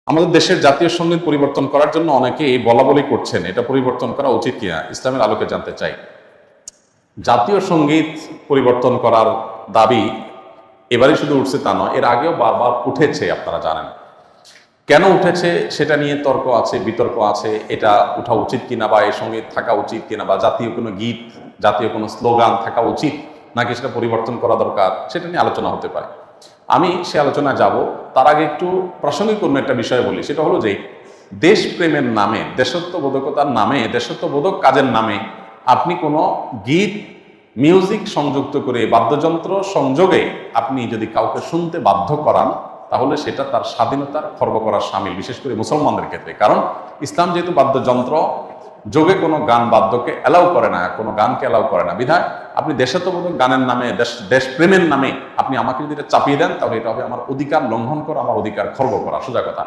আমাদের দেশের জাতীয় সঙ্গীত পরিবর্তন করার জন্য অনেকেই বলা বলি করছেন, এটা পরিবর্তন করা উচিত কিনা, ইসলামের আলোকে জানতে চাই। জাতীয় সঙ্গীত পরিবর্তন করার দাবি এবারই শুধু উঠছে তা নয়, এর আগেও বারবার উঠেছে, আপনারা জানেন। কেন উঠেছে সেটা নিয়ে তর্ক আছে, বিতর্ক আছে, এটা উঠা উচিত কিনা বা এই সঙ্গীত থাকা উচিত কিনা, বা জাতীয় কোনো গীত, জাতীয় কোনো স্লোগান থাকা উচিত নাকি সেটা পরিবর্তন করা দরকার, সেটা নিয়ে আলোচনা হতে পারে। আমি সে আলোচনায় যাব, তার আগে একটু প্রাসঙ্গিক কোনো একটা বিষয় বলি। সেটা হলো যে দেশপ্রেমের নামে, দেশত্ববোধকতার নামে, দেশত্ববোধক কাজের নামে আপনি কোনো গীত, মিউজিক সংযুক্ত করে, বাদ্যযন্ত্র সংযোগে আপনি যদি কাউকে শুনতে বাধ্য করান, তাহলে সেটা তার স্বাধীনতার খর্ব করার শামিল, বিশেষ করে মুসলমানদের ক্ষেত্রে। কারণ ইসলাম যেহেতু বাদ্যযন্ত্র যোগে কোনো গান বাদ্যকে অ্যালাউ করে না, কোনো গানকে অ্যালাউ করে না, বিধায় আপনি দেশাত্মবোধক গানের নামে, দেশপ্রেমের নামে আপনি আমাকে যদি এটা চাপিয়ে দেন, তাহলে এটা হবে আমার অধিকার লঙ্ঘন করা, আমার অধিকার খর্ব করা, সোজা কথা।